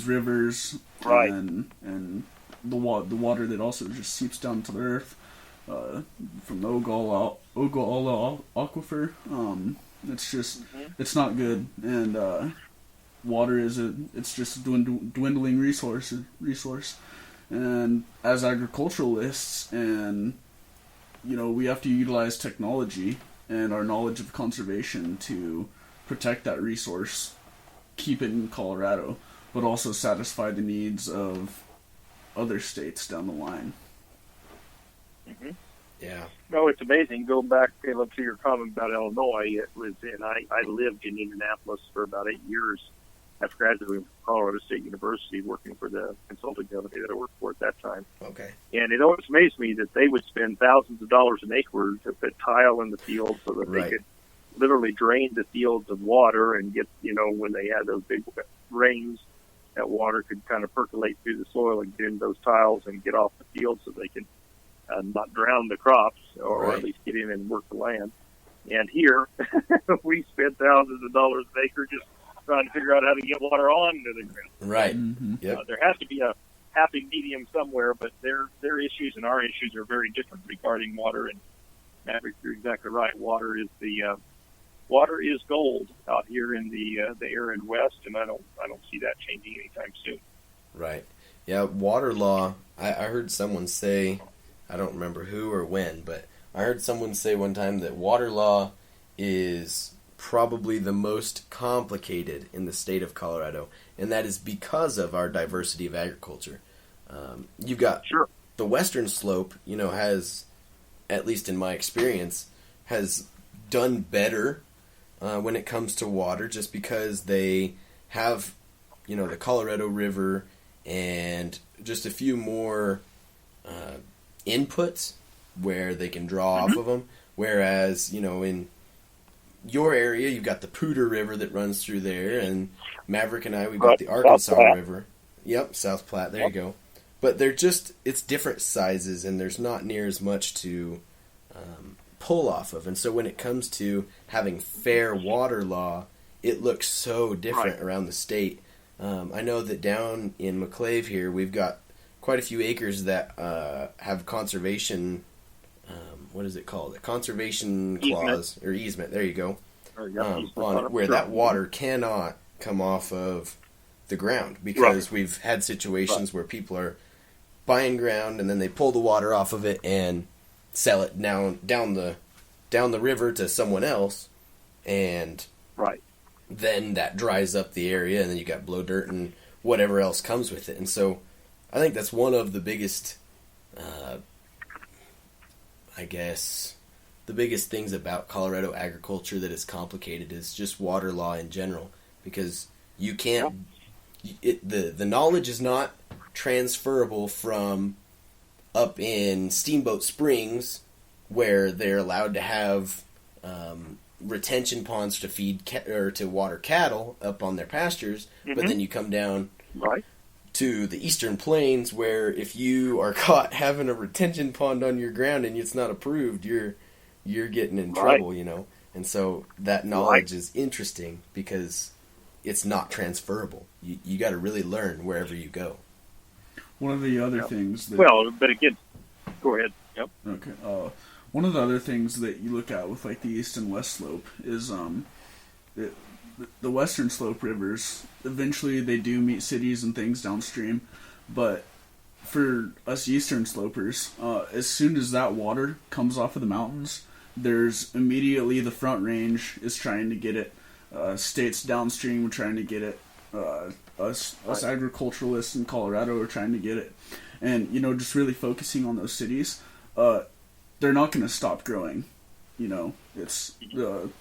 rivers, Right. and the water that also just seeps down to the earth from the Ogallala aquifer. It's just it's not good, and water it's just a dwindling resource, and as agriculturalists, and we have to utilize technology and our knowledge of conservation to protect that resource, keep it in Colorado, but also satisfy the needs of other states down the line. Mm-hmm. Yeah. No, it's amazing. Go back, Caleb, to your comment about Illinois. It was I lived in Indianapolis for about 8 years after graduating from Colorado State University, working for the consulting company that I worked for at that time. Okay. And it always amazed me that they would spend thousands of dollars an acre to put tile in the field so that Right. they could literally drain the fields of water and get, when they had those big rains, that water could kind of percolate through the soil and get in those tiles and get off the field so they could not drown the crops, or Right. at least get in and work the land. And here, we spend thousands of dollars an acre just trying to figure out how to get water onto the ground. Right. Mm-hmm. Yep. There has to be a happy medium somewhere, but their issues and our issues are very different regarding water. And Maverick, you're exactly right. Water is gold out here in the arid West, and I don't see that changing anytime soon. Right. Yeah, water law, I heard someone say, I don't remember who or when, but I heard someone say one time that water law is probably the most complicated in the state of Colorado, and that is because of our diversity of agriculture. You've got Sure. the western slope, has, at least in my experience, has done better when it comes to water, just because they have, the Colorado River and just a few more inputs where they can draw off of them. Whereas, in your area, you've got the Poudre River that runs through there, and Maverick and I, we've got Right, the South Arkansas Platte. River. Yep, South Platte, there you go. But they're just, it's different sizes, and there's not near as much to pull off of. And so when it comes to having fair water law, it looks so different Right. around the state. I know that down in McClave here, we've got quite a few acres that have conservation, what is it called? A conservation clause, or easement, there you go, on it, where that water cannot come off of the ground, because we've had situations where people are buying ground and then they pull the water off of it and sell it down the river to someone else, and Right. then that dries up the area, and then you got blow dirt and whatever else comes with it. And so I think that's one of the biggest, the biggest things about Colorado agriculture that is complicated is just water law in general, because you can't, the knowledge is not transferable from up in Steamboat Springs, where they're allowed to have retention ponds to feed or to water cattle up on their pastures, but then you come down Right. to the Eastern Plains, where if you are caught having a retention pond on your ground and it's not approved, you're getting in trouble, And so that knowledge is interesting because it's not transferable. You got to really learn wherever you go. One of the other things that... Well, but again, go ahead. Yep. Okay. One of the other things that you look at with like the east and west slope is the western slope rivers. Eventually, they do meet cities and things downstream, but for us eastern slopers, as soon as that water comes off of the mountains, there's immediately the Front Range is trying to get it. States downstream are trying to get it. Us agriculturalists in Colorado are trying to get it, and just really focusing on those cities. They're not going to stop growing. It's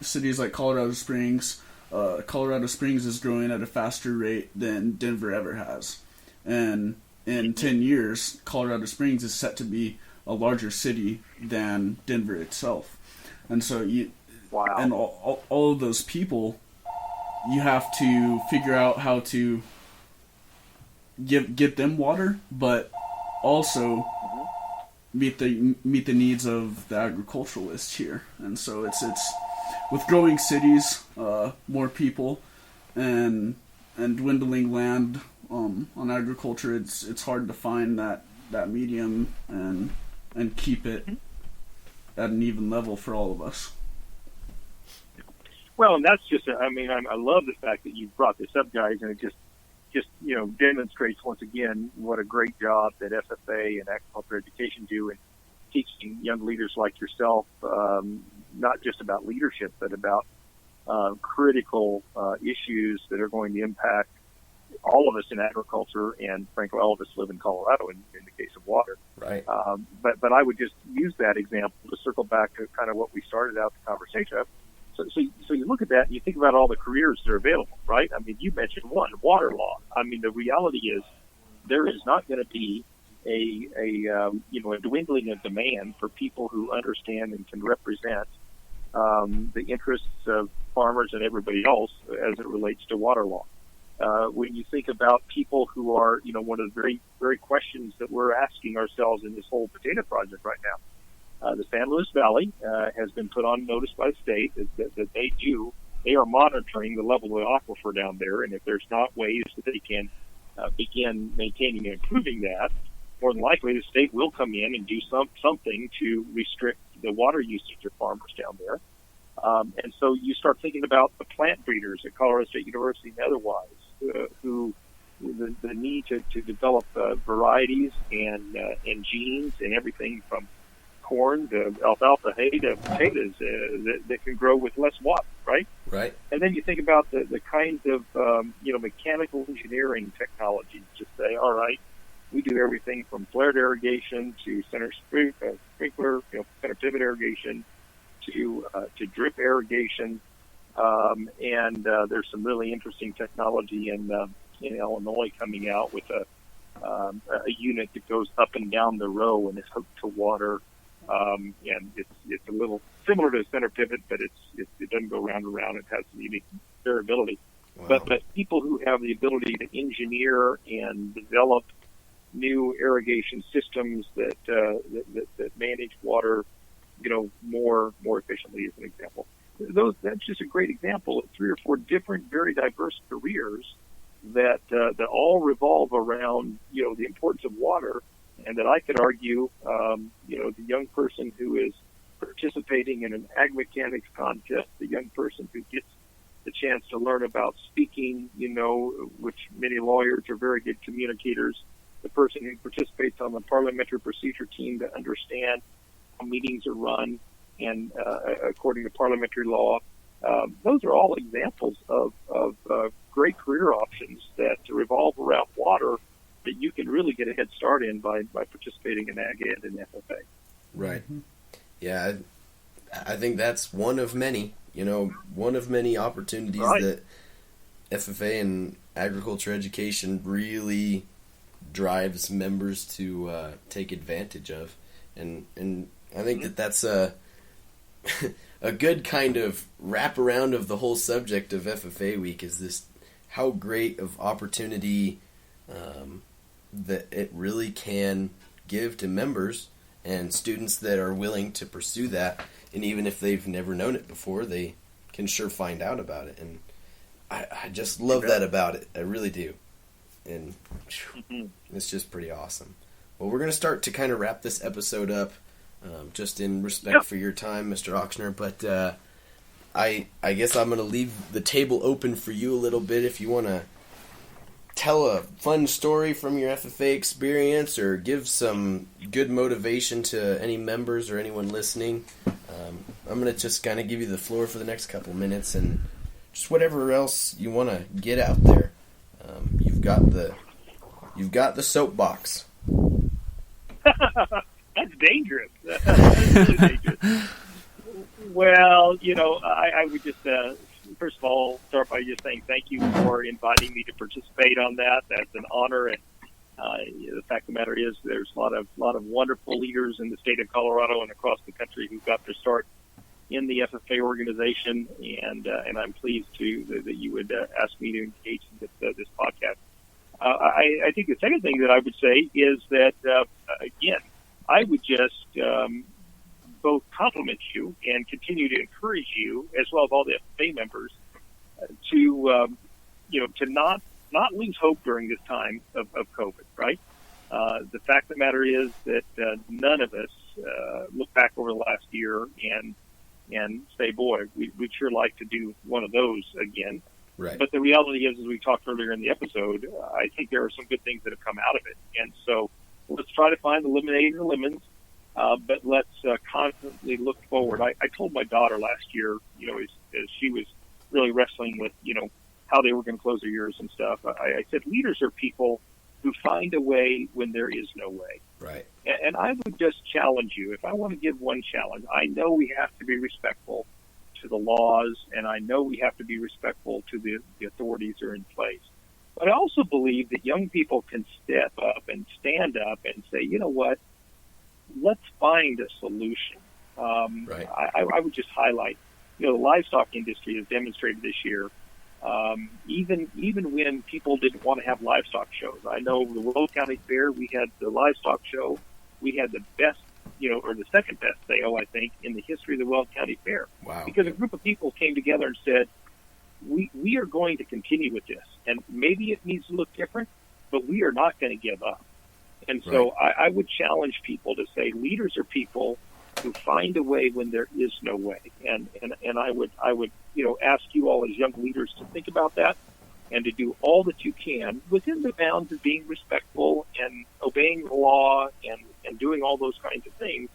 cities like Colorado Springs. Colorado Springs is growing at a faster rate than Denver ever has, and in 10 years, Colorado Springs is set to be a larger city than Denver itself. And so and all of those people, you have to figure out how to get them water, but also meet the needs of the agriculturalists here. And so it's with growing cities, more people, and dwindling land on agriculture, it's hard to find that medium and keep it at an even level for all of us. Well, and that's just, I love the fact that you brought this up, guys, and it just demonstrates once again what a great job that FFA and agriculture education do in teaching young leaders like yourself, not just about leadership, but about critical issues that are going to impact all of us in agriculture, and frankly, all of us live in Colorado in the case of water. Right. But I would just use that example to circle back to kind of what we started out the conversation of. So you look at that and you think about all the careers that are available, right? I mean, you mentioned one, water law. I mean, the reality is there is not going to be a dwindling of demand for people who understand and can represent the interests of farmers and everybody else as it relates to water law. When you think about people who are, one of the very, very questions that we're asking ourselves in this whole potato project right now, the San Luis Valley has been put on notice by the state that they are monitoring the level of aquifer down there, and if there's not ways that they can begin maintaining and improving that, more than likely the state will come in and do something to restrict the water usage of farmers down there. And so you start thinking about the plant breeders at Colorado State University and otherwise, who the need to develop varieties and genes and everything from corn to alfalfa hay to potatoes that can grow with less water, right? Right. And then you think about the kinds of mechanical engineering technologies. Just say, all right, we do everything from flared irrigation to center sprinkler, center pivot irrigation to drip irrigation, and there's some really interesting technology in Illinois coming out with a unit that goes up and down the row and is hooked to water. And it's a little similar to a center pivot, but it doesn't go round and round. It has some unique variability. Wow. But people who have the ability to engineer and develop new irrigation systems that manage water, more efficiently, as an example. That's just a great example of 3 or 4 different, very diverse careers that all revolve around the importance of water. And that I could argue, the young person who is participating in an ag mechanics contest, the young person who gets the chance to learn about speaking, which many lawyers are very good communicators, the person who participates on the parliamentary procedure team to understand how meetings are run and according to parliamentary law. Those are all examples of great career options that revolve around water that you can really get a head start in by participating in Ag Ed and FFA. Right. Yeah, I think that's one of many, opportunities right. that FFA and agriculture education really drives members to take advantage of. And I think that's a good kind of wraparound of the whole subject of FFA week is this, how great of opportunity that it really can give to members and students that are willing to pursue that. And even if they've never known it before, they can sure find out about it. And I just love that about it. I really do. And it's just pretty awesome. Well, we're going to start to kind of wrap this episode up, just in respect for your time, Mr. Ochsner. But I guess I'm going to leave the table open for you a little bit if you want to tell a fun story from your FFA experience or give some good motivation to any members or anyone listening. I'm going to just kind of give you the floor for the next couple minutes and just whatever else you want to get out there. You've got the soapbox. That's dangerous. That's really dangerous. Well, I would just first of all start by just saying thank you for inviting me to participate on that. That's an honor, and the fact of the matter is there's a lot of wonderful leaders in the state of Colorado and across the country who got their start in the FFA organization, and I'm pleased that you would ask me to engage in this podcast. I think the second thing that I would say is that, again, I would just both compliment you and continue to encourage you, as well as all the FFA members, to not lose hope during this time of COVID, right? The fact of the matter is that none of us look back over the last year and say, boy, we'd sure like to do one of those again. Right. But the reality is, as we talked earlier in the episode, I think there are some good things that have come out of it. And so let's try to find the lemonade or lemons, but let's constantly look forward. I told my daughter last year, as she was really wrestling with, how they were going to close their years and stuff, I said, leaders are people who find a way when there is no way. Right. And I would just challenge you, if I want to give one challenge, I know we have to be respectful to the laws, and I know we have to be respectful to the authorities that are in place. But I also believe that young people can step up and stand up and say, you know what, let's find a solution. Right. I would just highlight, the livestock industry has demonstrated this year, even when people didn't want to have livestock shows. I know the Will County Fair, we had the livestock show. We had the best, or the second best sale, I think, in the history of the Will County Fair. Wow. Because a group of people came together and said, we are going to continue with this. And maybe it needs to look different, but we are not going to give up. And so Right. I would challenge people to say leaders are people who find a way when there is no way. And I would ask you all as young leaders to think about that and to do all that you can within the bounds of being respectful and obeying the law and doing all those kinds of things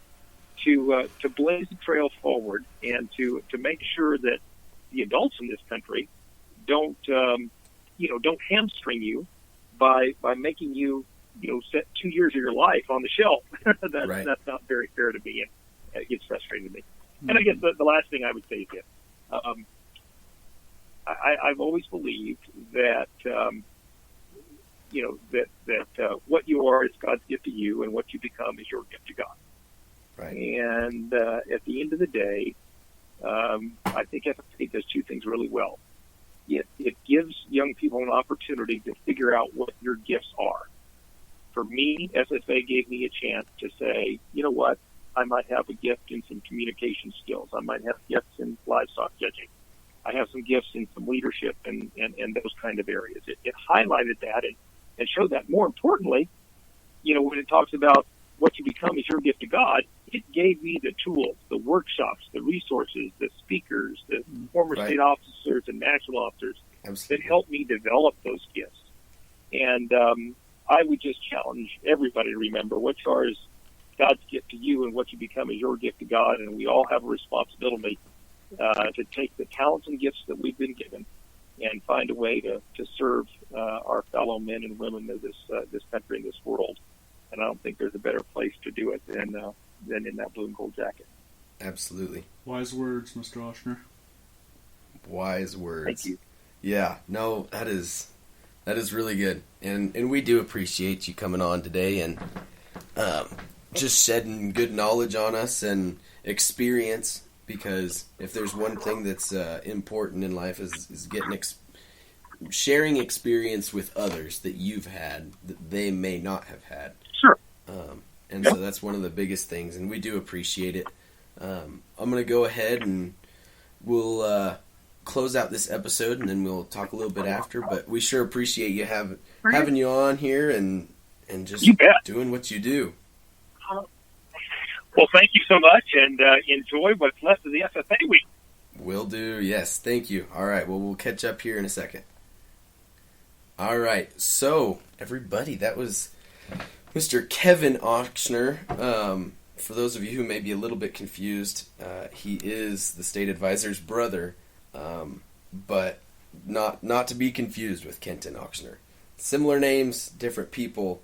to blaze the trail forward and to make sure that the adults in this country don't hamstring you by making you set 2 years of your life on the shelf. Right. That's not very fair to me, and it gets frustrating to me. And I guess the last thing I would say is this. I've always believed that what you are is God's gift to you, and what you become is your gift to God. Right. And at the end of the day, I think FFA does two things really well. It gives young people an opportunity to figure out what your gifts are. For me, FFA gave me a chance to say, you know what, I might have a gift in some communication skills. I might have gifts in livestock judging. I have some gifts in some leadership and those kind of areas. It highlighted that and showed that. More importantly, when it talks about what you become is your gift to God, it gave me the tools, the workshops, the resources, the speakers, the former Right. state officers and national officers Absolutely. that helped me develop those gifts. And I would just challenge everybody to remember what you are is God's gift to you, and what you become is your gift to God. And we all have a responsibility to take the talents and gifts that we've been given and find a way to serve our fellow men and women of this country and this world. And I don't think there's a better place to do it than in that blue and gold jacket. Absolutely. Wise words, Mr. Ochsner. Wise words. Thank you. Yeah, no, that is really good, and we do appreciate you coming on today and just shedding good knowledge on us and experience. Because if there's one thing that's important in life is getting sharing experience with others that you've had that they may not have had. Sure. And so that's one of the biggest things, and we do appreciate it. I'm going to go ahead and we'll close out this episode, and then we'll talk a little bit after. But we sure appreciate you having you on here and just doing what you do. Well, thank you so much, and enjoy what's left of the FFA week. Will do. Yes, thank you. All right, well, we'll catch up here in a second. All right, so, everybody, that was Mr. Kevin Ochsner. For those of you who may be a little bit confused, he is the state advisor's brother, but not to be confused with Kenton Ochsner. Similar names, different people.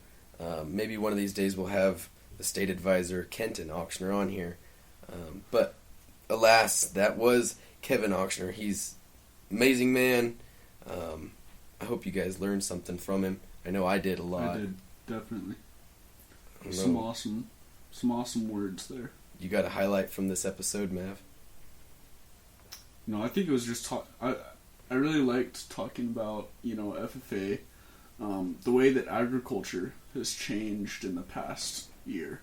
Maybe one of these days we'll have the state advisor, Kenton Ochsner, on here. But alas, that was Kevin Ochsner. He's an amazing man. I hope you guys learned something from him. I know I did a lot. I did, definitely. Some awesome words there. You got a highlight from this episode, Mav? I think it was just I really liked talking about, FFA, the way that agriculture has changed in the past year,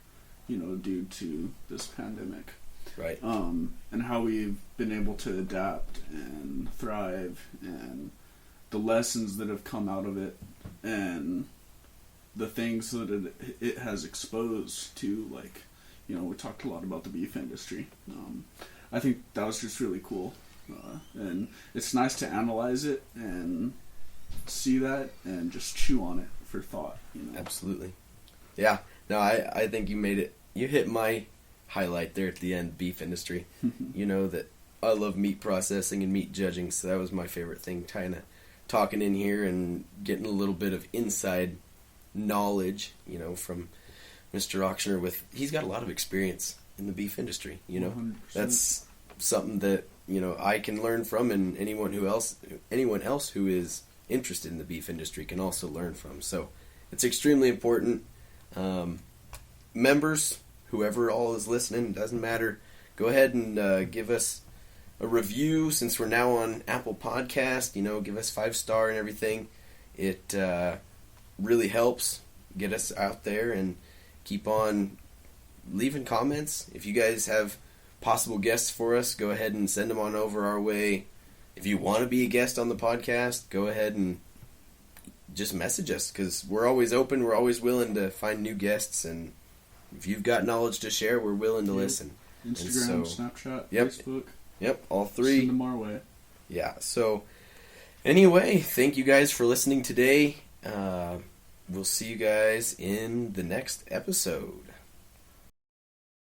due to this pandemic. Right. And how we've been able to adapt and thrive, and the lessons that have come out of it, and the things that it has exposed to, like, we talked a lot about the beef industry. I think that was just really cool. And it's nice to analyze it and see that and just chew on it for thought. Absolutely. Yeah. No, I think you hit my highlight there at the end, beef industry. You know that I love meat processing and meat judging, so that was my favorite thing, kind of talking in here and getting a little bit of inside knowledge, from Mr. Ochsner. He's got a lot of experience in the beef industry, 100%. That's something that, I can learn from, and anyone else who is interested in the beef industry can also learn from. So it's extremely important. Members, whoever all is listening, doesn't matter, go ahead and give us a review. Since we're now on Apple Podcast, give us 5-star and everything. It really helps get us out there, and keep on leaving comments. If you guys have possible guests for us, go ahead and send them on over our way. If you want to be a guest on the podcast, go ahead and just message us, because we're always open. We're always willing to find new guests, and if you've got knowledge to share, we're willing to listen. Instagram, Snapchat, yep, Facebook. Yep, all three. Send them our way. Yeah, so anyway, thank you guys for listening today. We'll see you guys in the next episode.